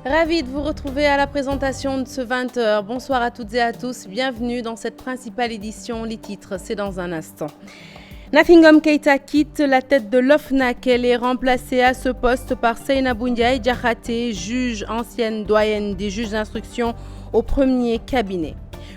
Ravi de vous retrouver à la présentation de ce 20h. Bonsoir à toutes et à tous. Bienvenue dans cette principale édition. Les titres, c'est dans un instant. Nafingom Keïta quitte la tête de l'OFNAC. Elle est remplacée à ce poste par Seynabou Ndiaye Diakhaté, juge ancienne doyenne des juges d'instruction au premier cabinet.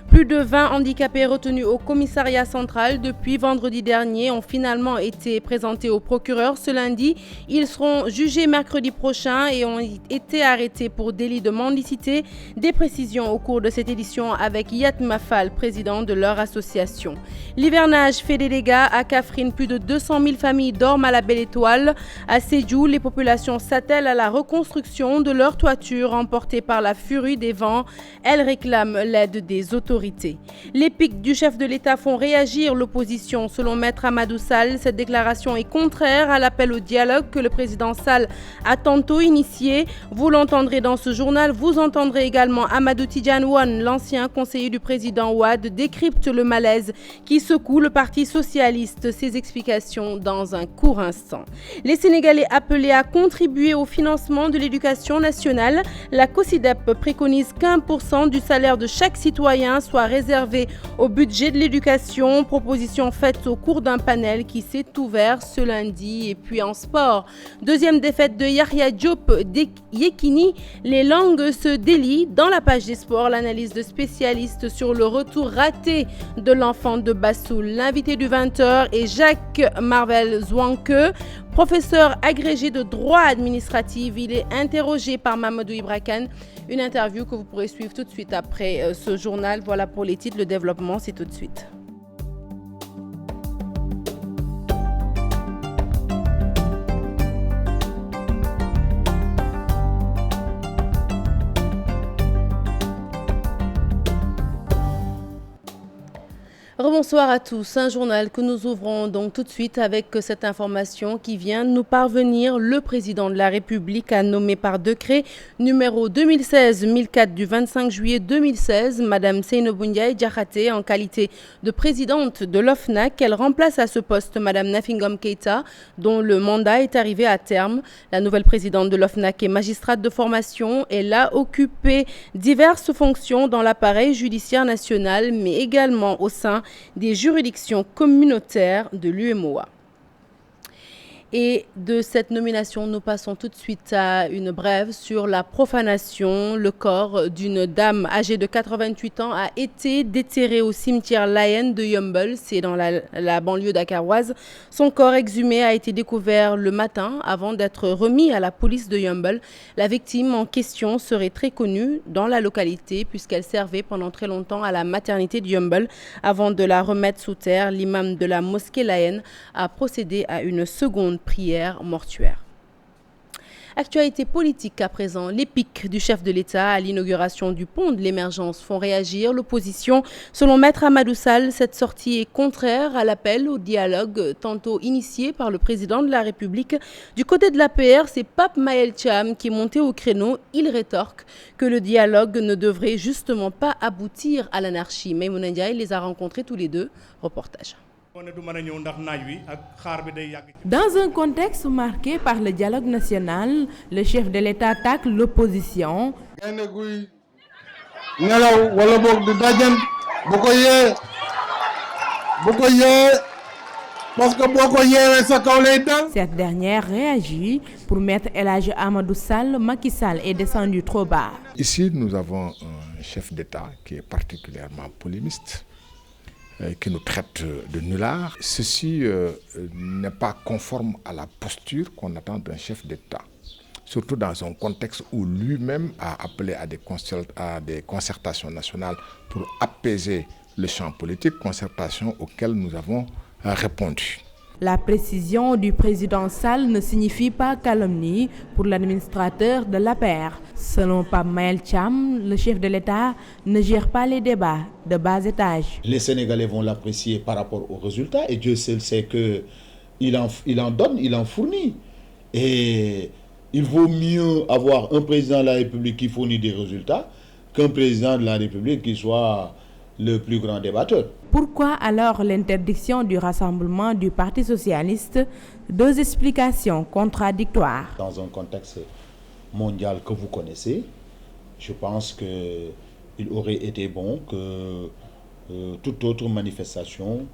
Plus de 20 handicapés retenus au commissariat central depuis vendredi dernier ont finalement été présentés au procureur ce lundi. Ils seront jugés mercredi prochain et ont été arrêtés pour délit de mendicité. Des précisions au cours de cette édition avec Yatma Fall, président de leur association. L'hivernage fait des dégâts à Kaffrine. Plus de 200 000 familles dorment à la Belle Étoile. À Sédhiou, les populations s'attellent à la reconstruction de leur toiture emportée par la furie des vents. Elles réclament l'aide des autorités. Les pics du chef de l'État font réagir l'opposition. Selon Maître Amadou Sall, cette déclaration est contraire à l'appel au dialogue que le président Sall a tantôt initié. Vous l'entendrez dans ce journal. Vous entendrez également Amadou Tidjane Wane, l'ancien conseiller du président Ouad, décrypte le malaise qui secoue le Parti socialiste. Ses explications dans un court instant. Les Sénégalais appelés à contribuer au financement de l'éducation nationale. La COSIDEP préconise qu'1% du salaire de chaque citoyen soit réservé au budget de l'éducation. Proposition faite au cours d'un panel qui s'est ouvert ce lundi. Et puis en sport, deuxième défaite de Yahya Diop Yekini. Les langues se délient. Dans la page des sports, l'analyse de spécialistes sur le retour raté de l'enfant de Bassoul. L'invité du 20h est Jacques Marvel Zouanke, professeur agrégé de droit administratif. Il est interrogé par Mamadou Ibrakan. Une interview que vous pourrez suivre tout de suite après ce journal. Voilà pour les titres, le développement, c'est tout de suite. Rebonsoir à tous, un journal que nous ouvrons donc tout de suite avec cette information qui vient de nous parvenir. Le président de la République a nommé par décret numéro 2016-1004 du 25 juillet 2016 Madame Seynabou Ndiaye Diakhaté en qualité de présidente de l'OFNAC. Elle remplace à ce poste Madame Nafingom Keïta dont le mandat est arrivé à terme. La nouvelle présidente de l'OFNAC est magistrate de formation. Elle a occupé diverses fonctions dans l'appareil judiciaire national mais également au sein des juridictions communautaires de l'UMOA. Et de cette nomination, nous passons tout de suite à une brève sur la profanation. Le corps d'une dame âgée de 88 ans a été déterré au cimetière Layène de Yeumbeul, c'est dans la banlieue dakaroise. Son corps exhumé a été découvert le matin avant d'être remis à la police de Yeumbeul. La victime en question serait très connue dans la localité puisqu'elle servait pendant très longtemps à la maternité de Yeumbeul. Avant de la remettre sous terre, l'imam de la mosquée Layène a procédé à une seconde prière mortuaire. Actualité politique à présent, les pics du chef de l'État à l'inauguration du pont de l'Émergence font réagir l'opposition. Selon Maître Amadou Sall, cette sortie est contraire à l'appel au dialogue tantôt initié par le président de la République. Du côté de l'APR, c'est Pape Maël Thiam qui est monté au créneau. Il rétorque que le dialogue ne devrait justement pas aboutir à l'anarchie. Maïmouna Ndiaye les a rencontrés tous les deux. Reportage. Dans un contexte marqué par le dialogue national, le chef de l'État attaque l'opposition. Cette dernière réagit pour mettre El Hadji Amadou Sall. Macky Sall est descendu trop bas. Ici, nous avons un chef d'État qui est particulièrement polémiste, qui nous traite de nullards. Ceci n'est pas conforme à la posture qu'on attend d'un chef d'État, surtout dans un contexte où lui-même a appelé à des concertations nationales pour apaiser le champ politique, concertations auxquelles nous avons répondu. La précision du président Sall ne signifie pas calomnie pour l'administrateur de l'APR. Selon Pape Maël Thiam, le chef de l'État ne gère pas les débats de bas étage. Les Sénégalais vont l'apprécier par rapport aux résultats et Dieu seul sait qu'il en donne, il en fournit. Et il vaut mieux avoir un président de la République qui fournit des résultats qu'un président de la République qui soit le plus grand débatteur. Pourquoi alors l'interdiction du rassemblement du Parti socialiste? Deux explications contradictoires. Dans un contexte mondiale que vous connaissez, je pense qu'il aurait été bon que toute autre manifestation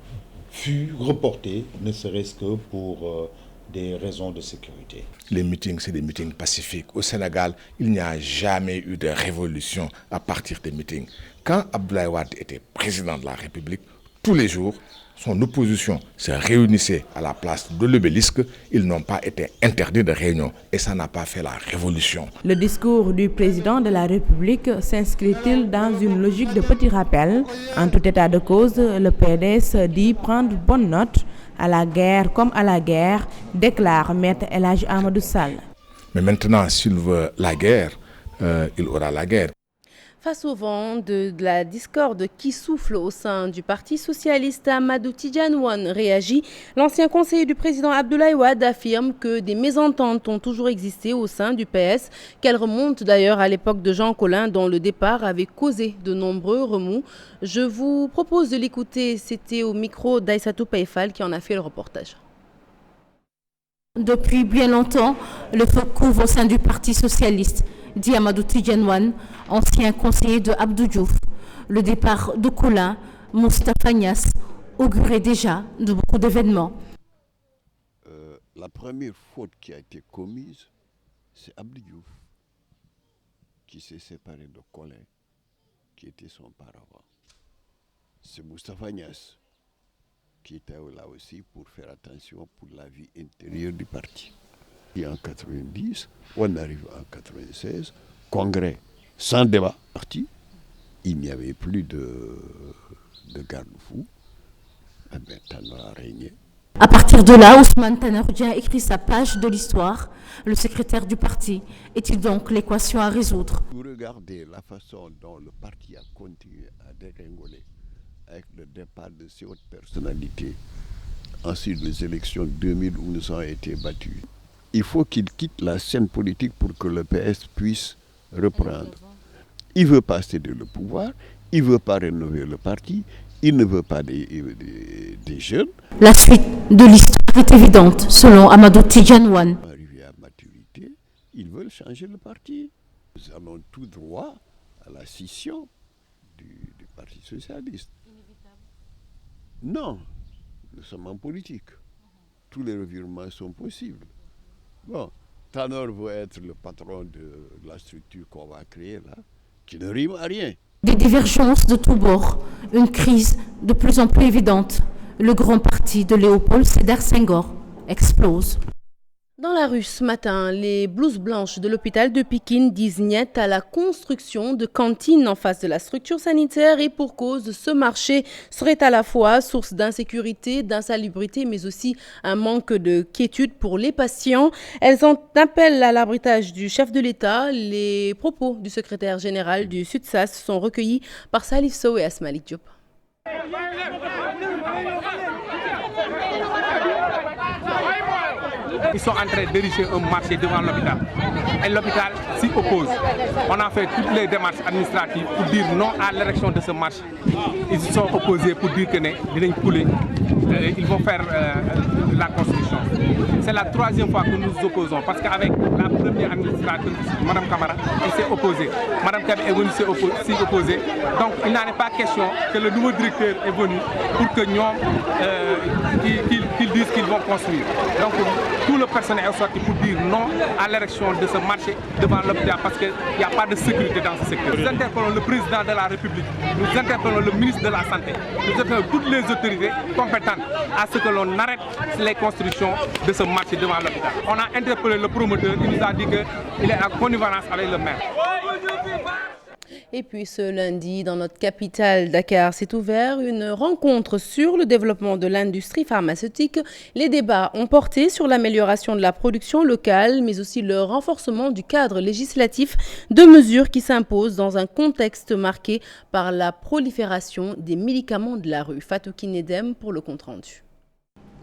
fût reportée, ne serait-ce que pour des raisons de sécurité. Les meetings, c'est des meetings pacifiques. Au Sénégal, il n'y a jamais eu de révolution à partir des meetings. Quand Abdoulaye Wade était président de la République, tous les jours, son opposition se réunissait à la place de l'obélisque. Ils n'ont pas été interdits de réunion et ça n'a pas fait la révolution. Le discours du président de la République s'inscrit-il dans une logique de petit rappel? En tout état de cause, le PDS dit prendre bonne note à la guerre comme à la guerre, déclare Maître El Hadji Amadou Sall. Mais maintenant, s'il veut la guerre, il aura la guerre. Face au vent de la discorde qui souffle au sein du Parti socialiste, Amadou Tidjane Wane réagit. L'ancien conseiller du président Abdoulaye Wade affirme que des mésententes ont toujours existé au sein du PS, qu'elles remontent d'ailleurs à l'époque de Jean Collin, dont le départ avait causé de nombreux remous. Je vous propose de l'écouter, c'était au micro d'Aïssatou Païfal qui en a fait le reportage. Depuis bien longtemps, le feu couvre au sein du Parti socialiste, dit Amadou Tidjane Wane, ancien conseiller de Abdou Diouf. Le départ de Collin, Moustapha Niasse, augurait déjà de beaucoup d'événements. La première faute qui a été commise, c'est Abdou Diouf, qui s'est séparé de Collin, qui était son paravent. C'est Moustapha Niasse, qui était là aussi pour faire attention pour la vie intérieure du parti. Et en 90, on arrive en 96, congrès sans débat parti, il n'y avait plus de garde-fou, Tanor a régné. À partir de là, Ousmane Tanor Dieng écrit sa page de l'histoire. Le secrétaire du parti est-il donc l'équation à résoudre? Vous regardez la façon dont le parti a continué à dégringoler avec le départ de ces hautes personnalités. Ensuite, les élections 2000 où nous avons été battus. Il faut qu'il quitte la scène politique pour que le PS puisse reprendre. Il veut pas céder le pouvoir, il veut pas rénover le parti, il ne veut pas des jeunes. La suite de l'histoire est évidente, selon Amadou Tidjane Wane. Arrivé à maturité, ils veulent changer le parti. Nous allons tout droit à la scission du Parti socialiste. Non, nous sommes en politique. Tous les revirements sont possibles. Bon, Tanor veut être le patron de la structure qu'on va créer là, qui ne rime à rien. Des divergences de tous bords, une crise de plus en plus évidente. Le grand parti de Léopold Sédar Senghor explose. Dans la rue ce matin, les blouses blanches de l'hôpital de Pikine disent niet à la construction de cantines en face de la structure sanitaire et pour cause, ce marché serait à la fois source d'insécurité, d'insalubrité, mais aussi un manque de quiétude pour les patients. Elles en appellent à l'arbitrage du chef de l'État. Les propos du secrétaire général du SUTSAS sont recueillis par Salif Sow et Asmalik Diop. Ils sont en train d'ériger un marché devant l'hôpital. Et l'hôpital s'y oppose. On a fait toutes les démarches administratives pour dire non à l'érection de ce marché. Ils se sont opposés pour dire que ils vont faire la construction. C'est la troisième fois que nous nous opposons parce qu'avec la première administratrice, Mme Camara, elle s'est opposée. Mme Kabi est venue s'y opposer. Donc il n'en est pas question que le nouveau directeur est venu pour que nous, qu'ils disent qu'ils vont construire. Donc tout le personnel est sorti pour dire non à l'érection de ce marché devant l'hôpital parce qu'il n'y a pas de sécurité dans ce secteur. Nous interpellons le président de la République, nous interpellons le ministre de la Santé, nous interpellons toutes les autorités compétentes à ce que l'on arrête les constructions de ce marché devant l'hôpital. On a interpellé le promoteur, il nous a dit qu'il est en connivence avec le maire. Et puis ce lundi, dans notre capitale Dakar, s'est ouverte une rencontre sur le développement de l'industrie pharmaceutique. Les débats ont porté sur l'amélioration de la production locale, mais aussi le renforcement du cadre législatif, deux mesures qui s'imposent dans un contexte marqué par la prolifération des médicaments de la rue. Fatou Kinedem pour le compte-rendu.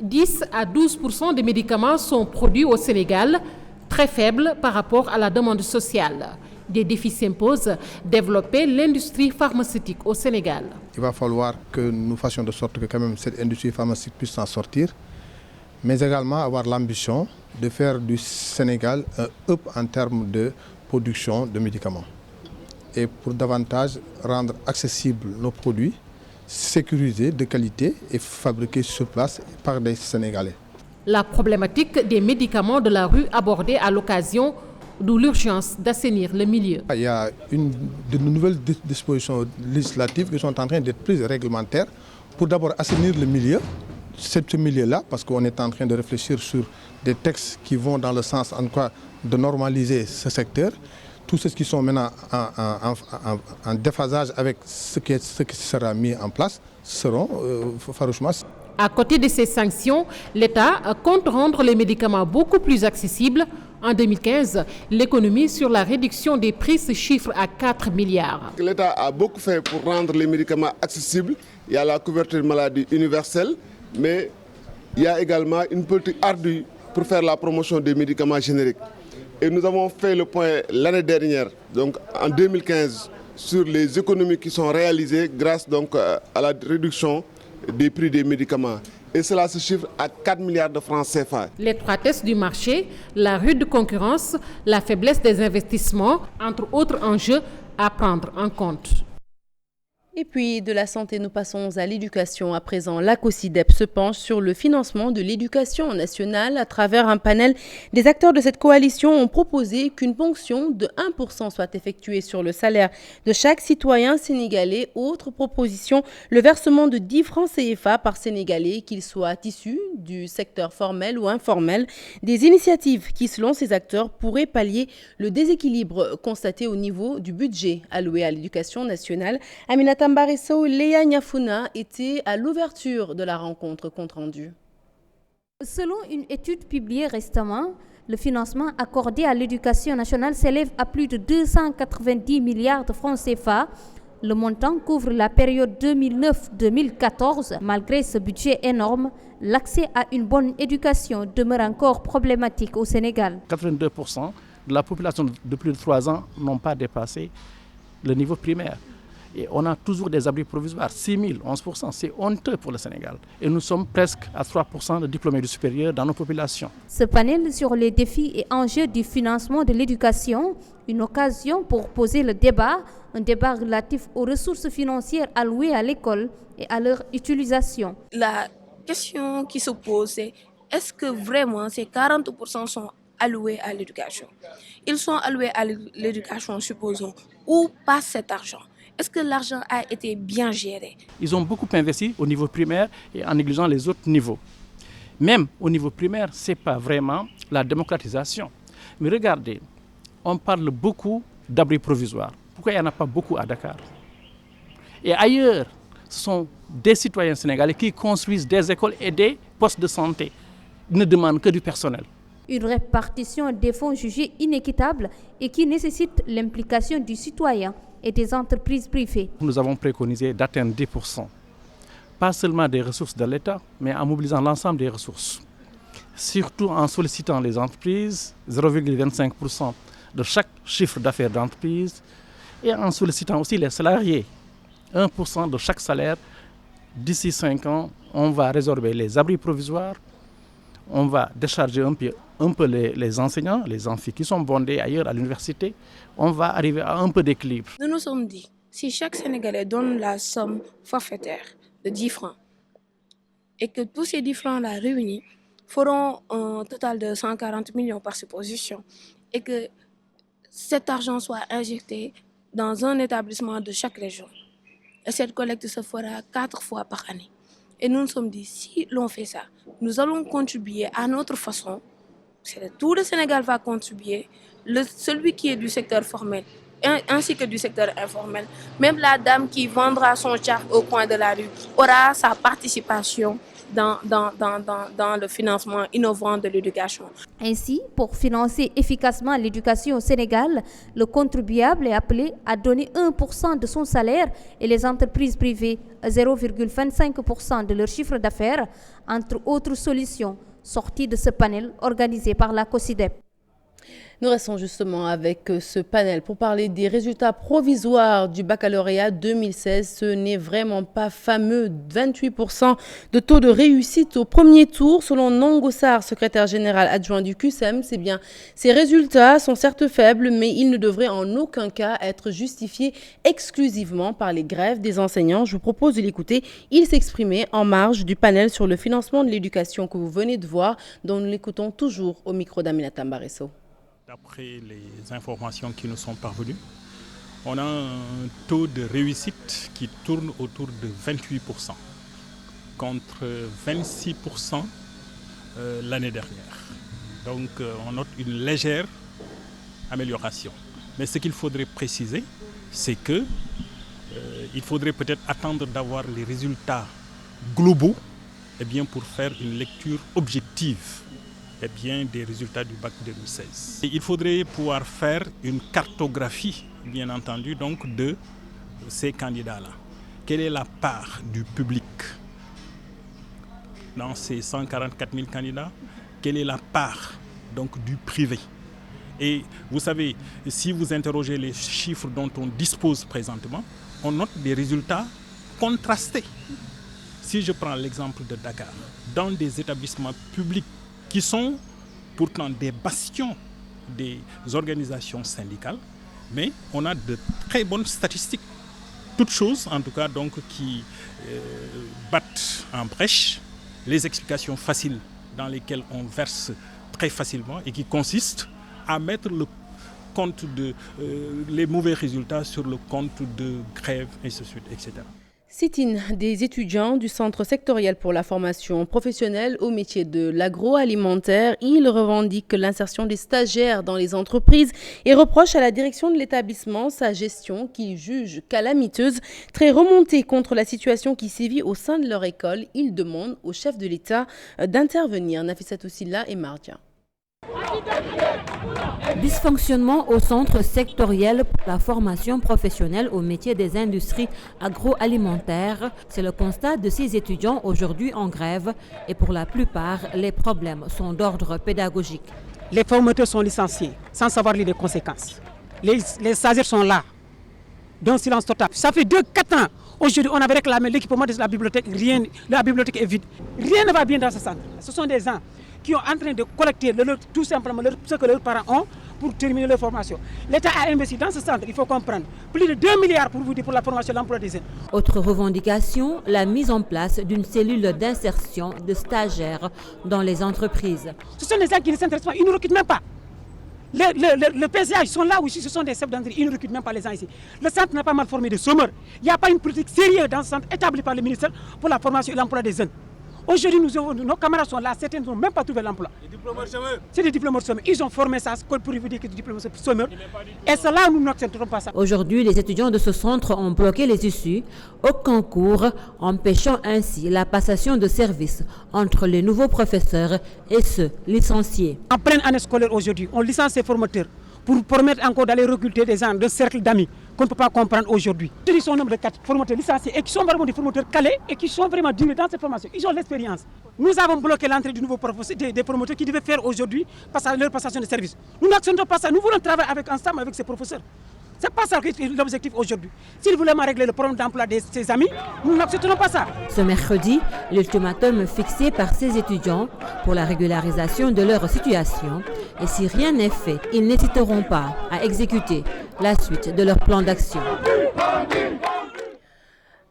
10 à 12% des médicaments sont produits au Sénégal, très faibles par rapport à la demande sociale. Des défis s'imposent, développer l'industrie pharmaceutique au Sénégal. Il va falloir que nous fassions de sorte que quand même cette industrie pharmaceutique puisse s'en sortir. mais également avoir l'ambition de faire du Sénégal un hub en termes de production de médicaments. Et pour davantage rendre accessibles nos produits, sécurisés, de qualité et fabriqués sur place par des Sénégalais. La problématique des médicaments de la rue abordée à l'occasion, d'où l'urgence d'assainir le milieu. Il y a de nouvelles dispositions législatives qui sont en train d'être prises réglementaires pour d'abord assainir le milieu, ce milieu-là, parce qu'on est en train de réfléchir sur des textes qui vont dans le sens en quoi de normaliser ce secteur. Tous ceux qui sont maintenant en déphasage avec ce qui sera mis en place seront farouchement. À côté de ces sanctions, l'État compte rendre les médicaments beaucoup plus accessibles. En 2015, l'économie sur la réduction des prix se chiffre à 4 milliards. L'État a beaucoup fait pour rendre les médicaments accessibles. Il y a la couverture maladie universelle, mais il y a également une politique ardue pour faire la promotion des médicaments génériques. Et nous avons fait le point l'année dernière, donc en 2015, sur les économies qui sont réalisées grâce donc à la réduction des prix des médicaments. Et cela se chiffre à 4 milliards de francs CFA. L'étroitesse du marché, la rude concurrence, la faiblesse des investissements, entre autres enjeux à prendre en compte. Et puis de la santé, nous passons à l'éducation. À présent, la COSYDEP se penche sur le financement de l'éducation nationale. À travers un panel, des acteurs de cette coalition ont proposé qu'une ponction de 1% soit effectuée sur le salaire de chaque citoyen sénégalais. Autre proposition, le versement de 10 francs CFA par Sénégalais, qu'ils soient issus du secteur formel ou informel. Des initiatives qui, selon ces acteurs, pourraient pallier le déséquilibre constaté au niveau du budget alloué à l'éducation nationale. Aminata Mbariso, Léa Niafuna étaient à l'ouverture de la rencontre compte rendu. Selon une étude publiée récemment, le financement accordé à l'éducation nationale s'élève à plus de 290 milliards de francs CFA. Le montant couvre la période 2009-2014. Malgré ce budget énorme, l'accès à une bonne éducation demeure encore problématique au Sénégal. 82% de la population de plus de 3 ans n'ont pas dépassé le niveau primaire. Et on a toujours des abris provisoires, 6 000, 11%. C'est honteux pour le Sénégal. Et nous sommes presque à 3% de diplômés du supérieur dans nos populations. Ce panel sur les défis et enjeux du financement de l'éducation, une occasion pour poser le débat, un débat relatif aux ressources financières allouées à l'école et à leur utilisation. La question qui se pose, c'est est-ce que vraiment ces 40% sont alloués à l'éducation? Ils sont alloués à l'éducation, supposons. Où passe cet argent? Est-ce que l'argent a été bien géré? Ils ont beaucoup investi au niveau primaire et en négligeant les autres niveaux. Même au niveau primaire, ce n'est pas vraiment la démocratisation. Mais regardez, on parle beaucoup d'abris provisoires. Pourquoi il n'y en a pas beaucoup à Dakar? Et ailleurs, ce sont des citoyens sénégalais qui construisent des écoles et des postes de santé. Ils ne demandent que du personnel. Une répartition des fonds jugés inéquitable et qui nécessite l'implication du citoyen et des entreprises privées. Nous avons préconisé d'atteindre 10%, pas seulement des ressources de l'État, mais en mobilisant l'ensemble des ressources. Surtout en sollicitant les entreprises, 0,25% de chaque chiffre d'affaires d'entreprise, et en sollicitant aussi les salariés, 1% de chaque salaire. D'ici 5 ans, on va résorber les abris provisoires, on va décharger un peu les enseignants, les amphis qui sont bondés ailleurs à l'université. On va arriver à un peu d'équilibre. Nous nous sommes dit, si chaque Sénégalais donne la somme forfaitaire de 10 francs et que tous ces 10 francs-là réunis feront un total de 140 millions par supposition et que cet argent soit injecté dans un établissement de chaque région. Et cette collecte se fera 4 fois par année. Et nous nous sommes dit, si l'on fait ça, nous allons contribuer à notre façon. Tout le Sénégal va contribuer, celui qui est du secteur formel ainsi que du secteur informel. Même la dame qui vendra son char au coin de la rue aura sa participation dans le financement innovant de l'éducation. Ainsi, pour financer efficacement l'éducation au Sénégal, le contribuable est appelé à donner 1% de son salaire et les entreprises privées 0,25% de leur chiffre d'affaires, entre autres solutions sorties de ce panel organisé par la COSYDEP. Nous restons justement avec ce panel pour parler des résultats provisoires du baccalauréat 2016. Ce n'est vraiment pas fameux. 28% de taux de réussite au premier tour. Selon Nongo Sarr, secrétaire général adjoint du QSEM, c'est bien. Ces résultats sont certes faibles, mais ils ne devraient en aucun cas être justifiés exclusivement par les grèves des enseignants. Je vous propose de l'écouter. Il s'exprimait en marge du panel sur le financement de l'éducation que vous venez de voir, dont nous l'écoutons toujours au micro d'Aminata Mbaresso. D'après les informations qui nous sont parvenues, on a un taux de réussite qui tourne autour de 28%, contre 26% l'année dernière. Donc on note une légère amélioration. Mais ce qu'il faudrait préciser, c'est que il faudrait peut-être attendre d'avoir les résultats globaux pour faire une lecture objective des résultats du bac 2016. Et il faudrait pouvoir faire une cartographie, bien entendu, donc, de ces candidats-là. Quelle est la part du public dans ces 144 000 candidats? Quelle est la part donc, du privé? Et vous savez, si vous interrogez les chiffres dont on dispose présentement, on note des résultats contrastés. Si je prends l'exemple de Dakar, dans des établissements publics qui sont pourtant des bastions des organisations syndicales, mais on a de très bonnes statistiques. Toutes choses, en tout cas, donc, qui battent en brèche les explications faciles dans lesquelles on verse très facilement et qui consistent à mettre le compte de les mauvais résultats sur le compte de grève, et ainsi de suite, etc. Sit-in des étudiants du Centre sectoriel pour la formation professionnelle au métier de l'agroalimentaire. Ils revendiquent l'insertion des stagiaires dans les entreprises et reprochent à la direction de l'établissement sa gestion qu'ils jugent calamiteuse. Très remontée contre la situation qui sévit au sein de leur école, ils demandent au chef de l'État d'intervenir. Nafissatou Silla et Mardia. Dysfonctionnement au centre sectoriel pour la formation professionnelle au métier des industries agroalimentaires. C'est le constat de ces étudiants aujourd'hui en grève et pour la plupart, les problèmes sont d'ordre pédagogique. Les formateurs sont licenciés sans savoir les conséquences. Les stagiaires sont là, d'un silence total. Ça fait 2-4 ans. Aujourd'hui, on avait réclamé l'équipement de la bibliothèque. La bibliothèque est vide. Rien ne va bien dans ce centre. Ce sont des gens qui sont en train de collecter tout simplement ce que leurs parents ont pour terminer leur formation. L'État a investi dans ce centre, il faut comprendre, plus de 2 milliards pour la formation et l'emploi des jeunes. Autre revendication, la mise en place d'une cellule d'insertion de stagiaires dans les entreprises. Ce sont des gens qui ne s'intéressent pas, ils ne recrutent même pas. Le PCH sont là aussi, ce sont des chefs d'entreprise, ils ne recrutent même pas les gens ici. Le centre n'a pas mal formé de chômeurs. Il n'y a pas une politique sérieuse dans ce centre établie par le ministère pour la formation et l'emploi des jeunes. Aujourd'hui, nos camarades sont là, certains n'ont même pas trouvé l'emploi. C'est des diplômés chômeurs. Ils ont formé ça pour vous dire que des diplômés chômeurs. Et cela, nous n'accepterons pas ça. Aujourd'hui, les étudiants de ce centre ont bloqué les issues au concours, empêchant ainsi la passation de services entre les nouveaux professeurs et ceux licenciés. En pleine année scolaire aujourd'hui, on licencie ces formateurs pour permettre encore d'aller recruter des gens de cercle d'amis qu'on ne peut pas comprendre aujourd'hui. Ils sont au nombre de 4 formateurs licenciés et qui sont vraiment des formateurs calés et qui sont vraiment dignes dans cette formation. Ils ont l'expérience. Nous avons bloqué l'entrée du nouveau professeur, des promoteurs qui devaient faire aujourd'hui leur passation de service. Nous n'acceptons pas ça. Nous voulons travailler ensemble avec ces professeurs. Ce n'est pas ça l'objectif aujourd'hui. S'ils voulaient régler le problème d'emploi de ses amis, nous n'accepterons pas ça. Ce mercredi, l'ultimatum fixé par ces étudiants pour la régularisation de leur situation. Et si rien n'est fait, ils n'hésiteront pas à exécuter la suite de leur plan d'action.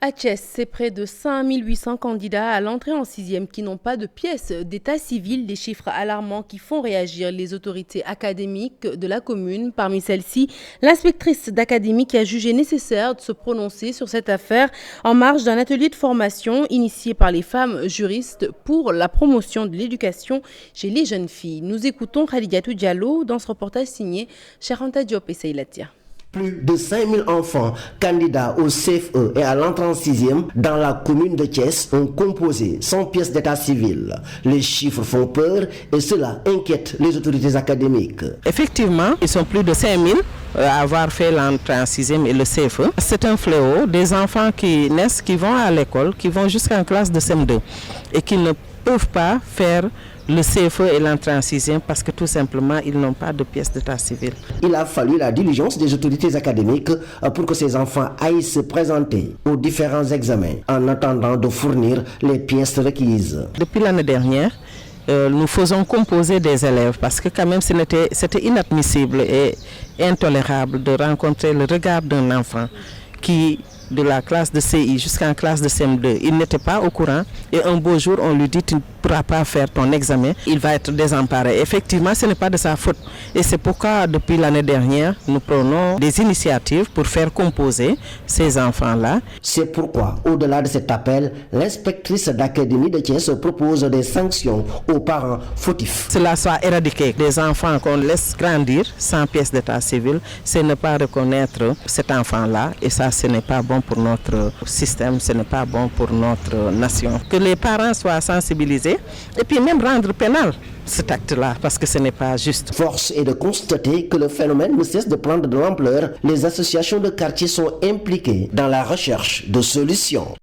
À Thiès, c'est près de 5800 candidats à l'entrée en 6e qui n'ont pas de pièce d'état civil, des chiffres alarmants qui font réagir les autorités académiques de la commune. Parmi celles-ci, l'inspectrice d'académie qui a jugé nécessaire de se prononcer sur cette affaire en marge d'un atelier de formation initié par les femmes juristes pour la promotion de l'éducation chez les jeunes filles. Nous écoutons Khadijatou Diallo dans ce reportage signé Charanta Diop et Seylatia. Plus de 5000 enfants candidats au CFE et à l'entrée en 6e dans la commune de Thiès ont composé sans pièce d'état civil. Les chiffres font peur et cela inquiète les autorités académiques. Effectivement, ils sont plus de 5000 à avoir fait l'entrée en 6e et le CFE. C'est un fléau, des enfants qui naissent, qui vont à l'école, qui vont jusqu'en classe de CM2 et qui ne peuvent pas faire le CFE et l'entrée en 6e parce que tout simplement, ils n'ont pas de pièce d'état civil. Il a fallu la diligence des autorités académiques pour que ces enfants aillent se présenter aux différents examens en attendant de fournir les pièces requises. Depuis l'année dernière, nous faisons composer des élèves parce que quand même c'était inadmissible et intolérable de rencontrer le regard d'un enfant qui, de la classe de CI jusqu'en classe de CM2, il n'était pas au courant et un beau jour on lui dit tu ne pourras pas faire ton examen, il va être désemparé. Effectivement, ce n'est pas de sa faute et c'est pourquoi depuis l'année dernière nous prenons des initiatives pour faire composer ces enfants-là. C'est pourquoi, au-delà de cet appel, l'inspectrice d'académie de Thiès propose des sanctions aux parents fautifs. Cela soit éradiqué. Des enfants qu'on laisse grandir sans pièce d'état civil, c'est ne pas reconnaître cet enfant-là et ça ce n'est pas bon pour notre système, ce n'est pas bon pour notre nation. Que les parents soient sensibilisés et puis même rendre pénal cet acte-là parce que ce n'est pas juste. Force est de constater que le phénomène ne cesse de prendre de l'ampleur. Les associations de quartier sont impliquées dans la recherche de solutions.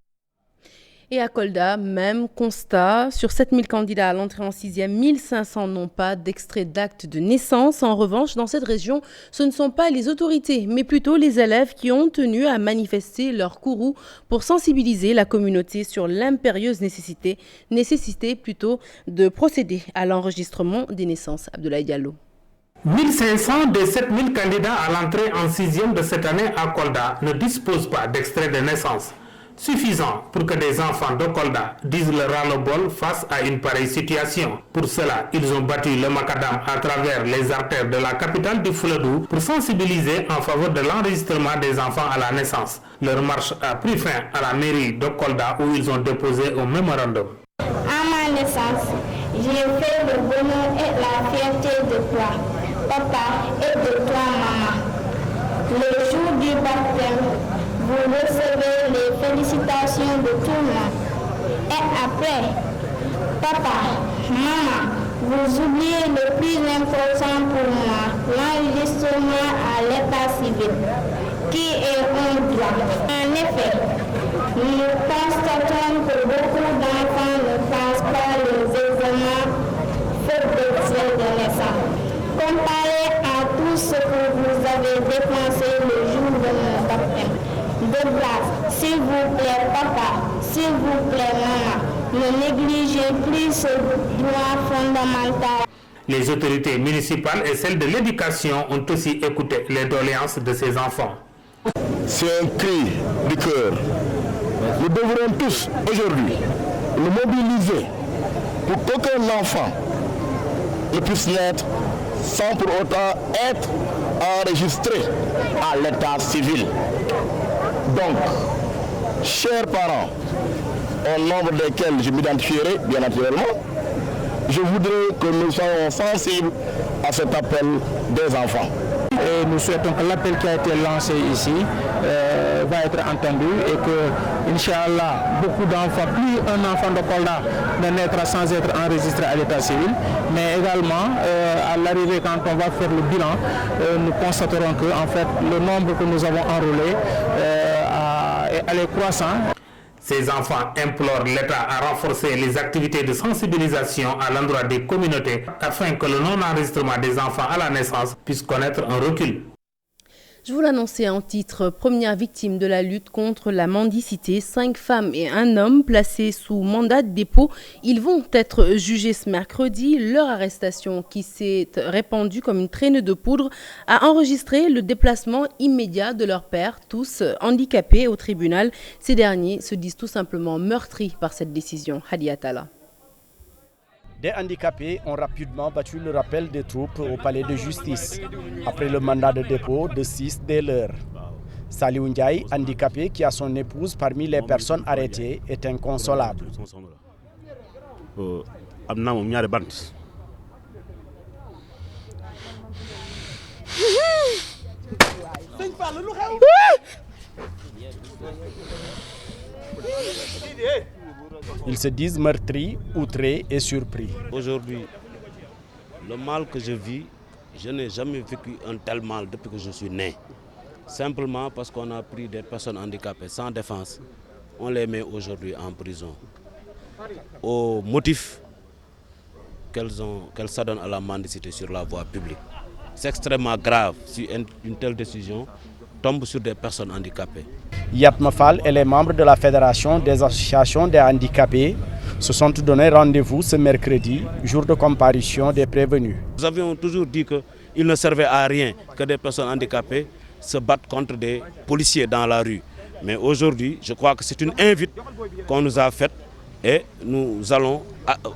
Et à Kolda, même constat, sur 7000 candidats à l'entrée en 6e, 1500 n'ont pas d'extrait d'acte de naissance. En revanche, dans cette région, ce ne sont pas les autorités, mais plutôt les élèves qui ont tenu à manifester leur courroux pour sensibiliser la communauté sur l'impérieuse nécessité de procéder à l'enregistrement des naissances. Abdoulaye Diallo. 1500 des 7000 candidats à l'entrée en 6e de cette année à Kolda ne disposent pas d'extrait de naissance suffisant pour que des enfants de Kolda disent le ras-le-bol face à une pareille situation. Pour cela, ils ont battu le macadam à travers les artères de la capitale du Fouladou pour sensibiliser en faveur de l'enregistrement des enfants à la naissance. Leur marche a pris fin à la mairie de Kolda où ils ont déposé un mémorandum. À ma naissance, j'ai fait le bonheur et la fierté de toi, papa, et de toi, maman. Le jour du baptême, vous recevez les félicitations de tout le monde. Et après, papa, maman, vous oubliez le plus important pour moi, l'enregistrement à l'état civil, qui est un droit. En effet, nous constatons que beaucoup d'enfants ne passent pas les examens faute d'extrait de naissance. Comparé à tout ce que vous avez dépensé le jour de mon baptême. De grâce, s'il vous plaît, papa, s'il vous plaît, maman, ne négligez plus ce droit fondamental. Les autorités municipales et celles de l'éducation ont aussi écouté les doléances de ces enfants. C'est un cri du cœur. Nous devrons tous aujourd'hui nous mobiliser pour qu'aucun enfant ne puisse naître sans pour autant être enregistré à l'état civil. Donc, chers parents, au nombre desquels je m'identifierai, bien naturellement, je voudrais que nous soyons sensibles à cet appel des enfants. Et nous souhaitons que l'appel qui a été lancé ici va être entendu et que, Inch'Allah, beaucoup d'enfants, plus un enfant de Kolda ne naîtra sans être enregistré à l'état civil, mais également à l'arrivée, quand on va faire le bilan, nous constaterons que en fait, le nombre que nous avons enrôlé est croissant. Ces enfants implorent l'État à renforcer les activités de sensibilisation à l'endroit des communautés afin que le non-enregistrement des enfants à la naissance puisse connaître un recul. Je vous l'annonçais en titre, première victime de la lutte contre la mendicité, 5 femmes et un homme placés sous mandat de dépôt. Ils vont être jugés ce mercredi. Leur arrestation, qui s'est répandue comme une traînée de poudre, a enregistré le déplacement immédiat de leurs pères, tous handicapés au tribunal. Ces derniers se disent tout simplement meurtris par cette décision. Hadi Atala. Des handicapés ont rapidement battu le rappel des troupes au palais de justice, après le mandat de dépôt de 6 des leurs. Saliou Ndiaye, handicapé qui a son épouse parmi les personnes arrêtées, est inconsolable. Ils se disent meurtris, outrés et surpris. Aujourd'hui, le mal que je vis, je n'ai jamais vécu un tel mal depuis que je suis né. Simplement parce qu'on a pris des personnes handicapées sans défense, on les met aujourd'hui en prison. Au motif qu'elles s'adonnent à la mendicité sur la voie publique. C'est extrêmement grave si une telle décision tombe sur des personnes handicapées. Yatma Fall et les membres de la Fédération des associations des handicapés se sont donné rendez-vous ce mercredi, jour de comparution des prévenus. Nous avions toujours dit qu'il ne servait à rien que des personnes handicapées se battent contre des policiers dans la rue. Mais aujourd'hui, je crois que c'est une invite qu'on nous a faite et nous allons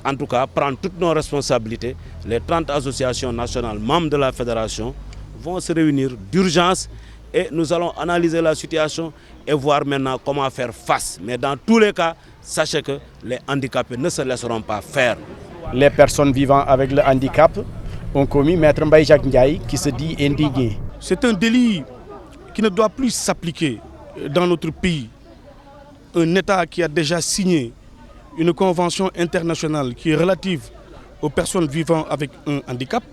en tout cas prendre toutes nos responsabilités. Les 30 associations nationales membres de la fédération vont se réunir d'urgence et nous allons analyser la situation et voir maintenant comment faire face. Mais dans tous les cas, sachez que les handicapés ne se laisseront pas faire. Les personnes vivant avec le handicap ont commis Maître Mbaye Jacques Ndiaye qui se dit indigné. C'est un délit qui ne doit plus s'appliquer dans notre pays. Un État qui a déjà signé une convention internationale qui est relative aux personnes vivant avec un handicap.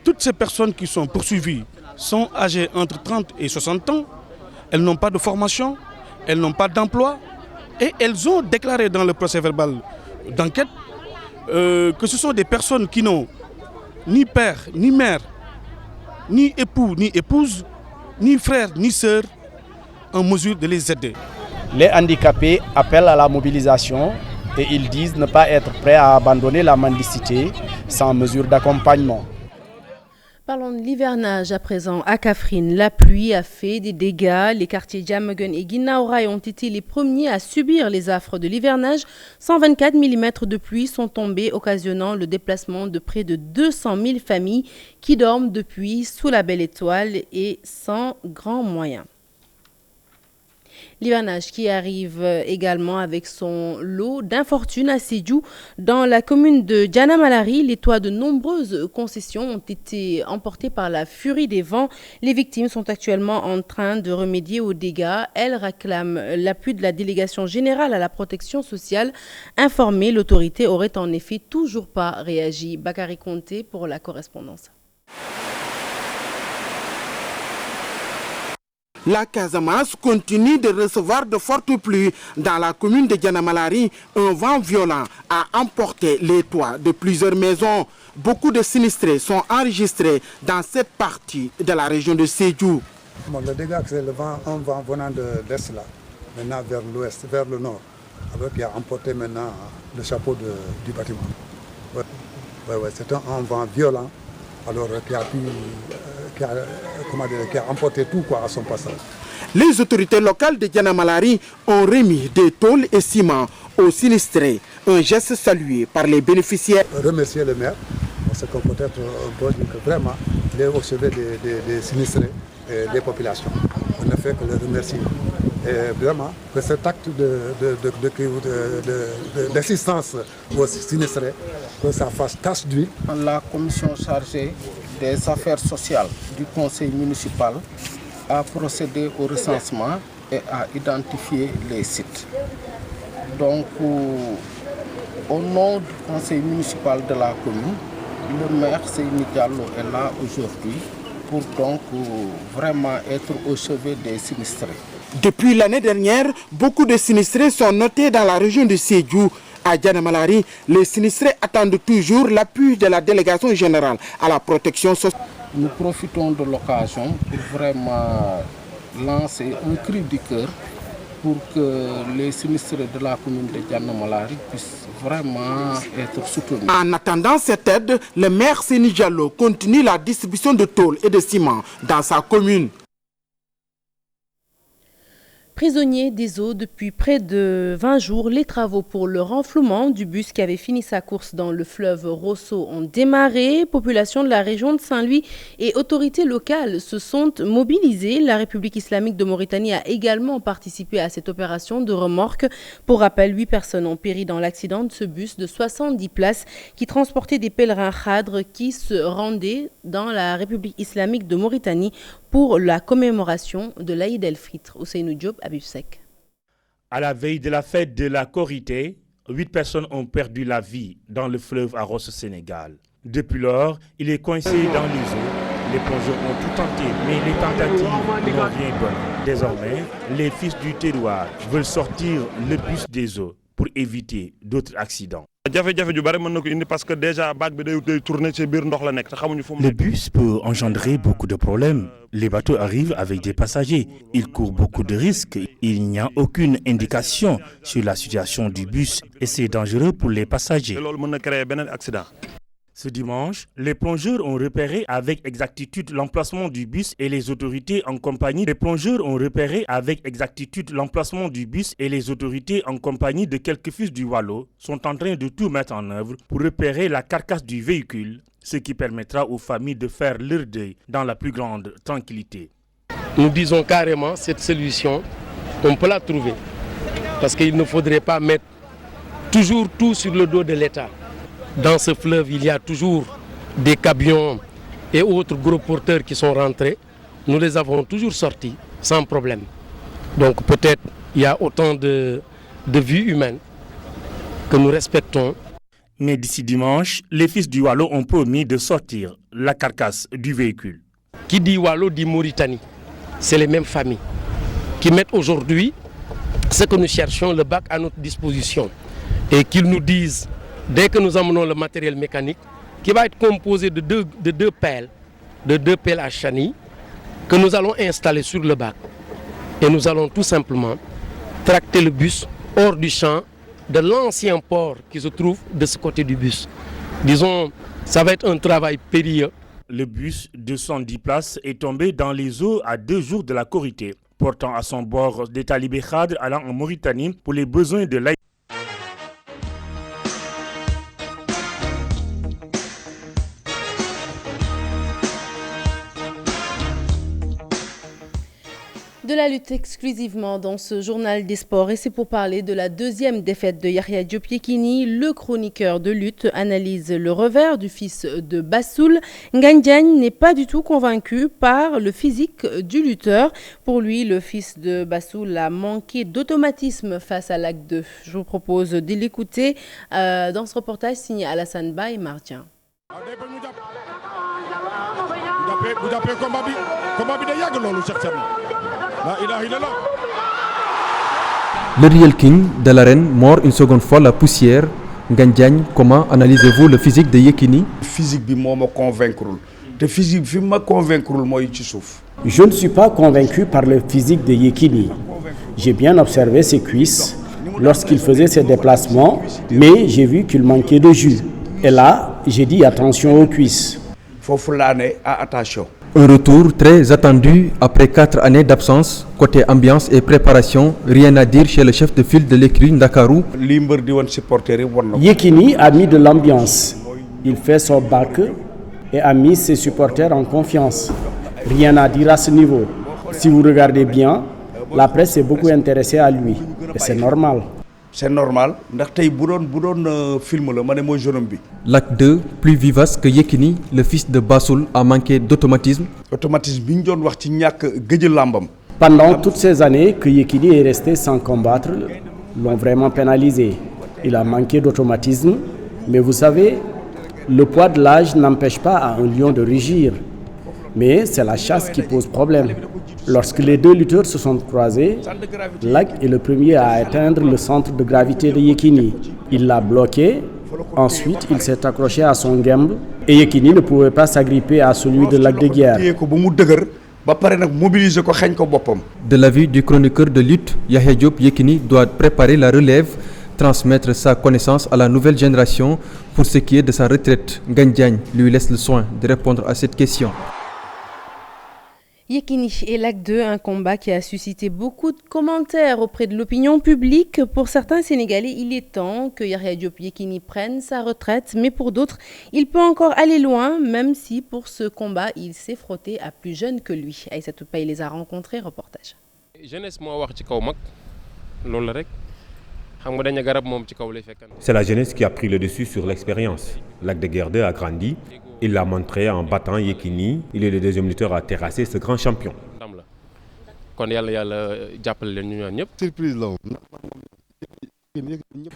Toutes ces personnes qui sont poursuivies sont âgées entre 30 et 60 ans. Elles n'ont pas de formation, elles n'ont pas d'emploi et elles ont déclaré dans le procès verbal d'enquête que ce sont des personnes qui n'ont ni père, ni mère, ni époux, ni épouse, ni frère, ni sœur en mesure de les aider. Les handicapés appellent à la mobilisation et ils disent ne pas être prêts à abandonner la mendicité sans mesure d'accompagnement. Parlons de l'hivernage à présent. À Kaffrine, la pluie a fait des dégâts. Les quartiers Diamaguène et Guinaw Rail ont été les premiers à subir les affres de l'hivernage. 124 mm de pluie sont tombés, occasionnant le déplacement de près de 200 000 familles qui dorment depuis sous la belle étoile et sans grands moyens. L'hivernage qui arrive également avec son lot d'infortunes à Sédhiou. Dans la commune de Dianamalari, les toits de nombreuses concessions ont été emportés par la furie des vents. Les victimes sont actuellement en train de remédier aux dégâts. Elles réclament l'appui de la délégation générale à la protection sociale. Informée, l'autorité aurait en effet toujours pas réagi. Bakary Conté pour la correspondance. La Casamance continue de recevoir de fortes pluies. Dans la commune de Dianamalari, un vent violent a emporté les toits de plusieurs maisons. Beaucoup de sinistrés sont enregistrés dans cette partie de la région de Sédhiou. Bon, le dégât, c'est un vent venant de l'est, là, maintenant vers l'ouest, vers le nord, qui a emporté maintenant le chapeau du bâtiment. C'est un vent violent. Alors, qui a emporté tout à son passage. Les autorités locales de Dianamalari ont remis des tôles et ciments aux sinistrés. Un geste salué par les bénéficiaires. Remercier le maire, parce que peut-être on peut dire que vraiment, il est au chevet des sinistrés et des populations. On ne fait que le remercier. Et vraiment, que cet acte d'assistance aux sinistrés, que ça fasse tache d'huile. La commission chargée des affaires sociales du conseil municipal a procédé au recensement et a identifié les sites. Donc, au nom du conseil municipal de la commune, le maire Seyni Diallo est là aujourd'hui pour donc vraiment être au chevet des sinistrés. Depuis l'année dernière, beaucoup de sinistrés sont notés dans la région de Sédhiou. À Dianamalari, les sinistrés attendent toujours l'appui de la délégation générale à la protection sociale. Nous profitons de l'occasion pour vraiment lancer un cri du cœur pour que les sinistrés de la commune de Dianamalari puissent vraiment être soutenus. En attendant cette aide, le maire Seyni Diallo continue la distribution de tôles et de ciment dans sa commune. Prisonniers des eaux depuis près de 20 jours, les travaux pour le renflouement du bus qui avait fini sa course dans le fleuve Rosso ont démarré. Population de la région de Saint-Louis et autorités locales se sont mobilisées. La République islamique de Mauritanie a également participé à cette opération de remorque. Pour rappel, 8 personnes ont péri dans l'accident de ce bus de 70 places qui transportait des pèlerins khadres qui se rendaient dans la République islamique de Mauritanie pour la commémoration de l'Aïd el-Fitr. Ousseynou Diop, Habib Sek. À la veille de la fête de la Korité, 8 personnes ont perdu la vie dans le fleuve à Rosso, Sénégal. Depuis lors, il est coincé dans les eaux. Les plongeurs ont tout tenté, mais les tentatives n'ont rien donné. Désormais, les fils du terroir veulent sortir le bus des eaux. pour éviter d'autres accidents. Le bus peut engendrer beaucoup de problèmes. Les bateaux arrivent avec des passagers. Ils courent beaucoup de risques. Il n'y a aucune indication sur la situation du bus et c'est dangereux pour les passagers. Ce dimanche, les plongeurs ont repéré avec exactitude l'emplacement du bus et les autorités en compagnie de quelques fils du Wallo sont en train de tout mettre en œuvre pour repérer la carcasse du véhicule, ce qui permettra aux familles de faire leur deuil dans la plus grande tranquillité. Nous disons carrément cette solution, on peut la trouver parce qu'il ne faudrait pas mettre toujours tout sur le dos de l'État. Dans ce fleuve, il y a toujours des camions et autres gros porteurs qui sont rentrés. Nous les avons toujours sortis sans problème. Donc peut-être il y a autant de vies humaines que nous respectons. Mais d'ici dimanche, les fils du Wallo ont promis de sortir la carcasse du véhicule. Qui dit Wallo dit Mauritanie. C'est les mêmes familles qui mettent aujourd'hui ce que nous cherchons, le bac à notre disposition. Et qu'ils nous disent, dès que nous amenons le matériel mécanique, qui va être composé de deux pelles à chenilles, que nous allons installer sur le bac. Et nous allons tout simplement tracter le bus hors du champ de l'ancien port qui se trouve de ce côté du bus. Disons, ça va être un travail périlleux. Le bus de 110 places est tombé dans les eaux à 2 jours de la Korité, portant à son bord des talibés khadr allant en Mauritanie pour les besoins de l'aide. De la lutte exclusivement dans ce journal des sports et c'est pour parler de la deuxième défaite de Yahya Diop Yekini. Le chroniqueur de lutte analyse le revers du fils de Bassoul. Ngagne Diagne n'est pas du tout convaincu par le physique du lutteur. Pour lui, le fils de Bassoul a manqué d'automatisme face à l'acte 2. Je vous propose de l'écouter dans ce reportage signé Alassane Ba et Martien. Le Real King de l'arène mord une seconde fois la poussière. Ngagne Diagne, comment analysez-vous le physique de Yekini? Physique bi moo ma convaincre. Le physique fi ma convaincre mooy ci suuf. Je ne suis pas convaincu par le physique de Yekini. J'ai bien observé ses cuisses lorsqu'il faisait ses déplacements, mais j'ai vu qu'il manquait de jus. Et là, j'ai dit attention aux cuisses. Foofu laa ne attention. Un retour très attendu après 4 années d'absence. Côté ambiance et préparation, rien à dire chez le chef de file de l'écurie Ndakaru. Yekini a mis de l'ambiance. Il fait son bac et a mis ses supporters en confiance. Rien à dire à ce niveau. Si vous regardez bien, la presse est beaucoup intéressée à lui. Et c'est normal. C'est normal. L'acte 2, plus vivace que Yekini, le fils de Bassoul a manqué d'automatisme. Pendant toutes ces années que Yekini est resté sans combattre, l'ont vraiment pénalisé. Il a manqué d'automatisme, mais vous savez, le poids de l'âge n'empêche pas à un lion de rugir. Mais c'est la chasse qui pose problème. Lorsque les deux lutteurs se sont croisés, Lac est le premier à atteindre le centre de gravité de Yekini. Il l'a bloqué, ensuite il s'est accroché à son gambe et Yekini ne pouvait pas s'agripper à celui de Lac de Guiers. De l'avis du chroniqueur de lutte, Yahya Diop Yekini doit préparer la relève, transmettre sa connaissance à la nouvelle génération. Pour ce qui est de sa retraite, Ngagne Diagne lui laisse le soin de répondre à cette question. Yekini et l'acte 2, un combat qui a suscité beaucoup de commentaires auprès de l'opinion publique. Pour certains Sénégalais, il est temps que Yahya Diop Yekini prenne sa retraite, mais pour d'autres, il peut encore aller loin, même si pour ce combat, il s'est frotté à plus jeune que lui. Aïssatou Paye les a rencontrés, reportage. C'est la jeunesse qui a pris le dessus sur l'expérience. Lac de Guiers 2 a grandi. Il l'a montré en battant Yekini. Il est le deuxième lutteur à terrasser ce grand champion.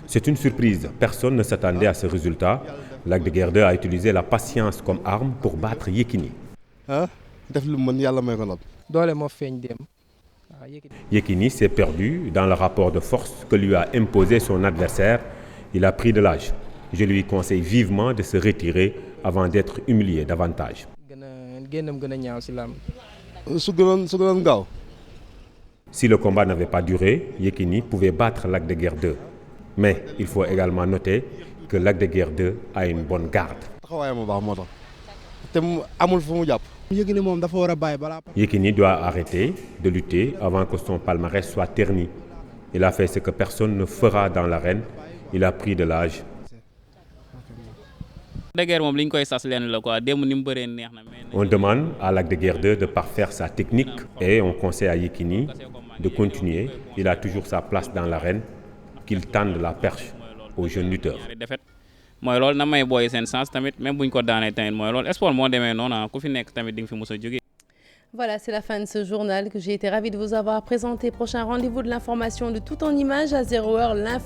C'est une surprise. Personne ne s'attendait à ce résultat. Lac de Guiers 2 a utilisé la patience comme arme pour battre Yekini. Yekini s'est perdu dans le rapport de force que lui a imposé son adversaire. Il a pris de l'âge. Je lui conseille vivement de se retirer avant d'être humilié davantage. Si le combat n'avait pas duré, Yekini pouvait battre Lac de Guiers 2. Mais il faut également noter que Lac de Guiers 2 a une bonne garde. Yekini doit arrêter de lutter avant que son palmarès soit terni. Il a fait ce que personne ne fera dans l'arène. Il a pris de l'âge. On demande à Lac de Guiers 2 de parfaire sa technique et on conseille à Yekini de continuer. Il a toujours sa place dans l'arène, qu'il tende la perche aux jeunes lutteurs. Voilà, c'est la fin de ce journal que j'ai été ravie de vous avoir présenté. Prochain rendez-vous de l'information de tout en images à 0h, l'info.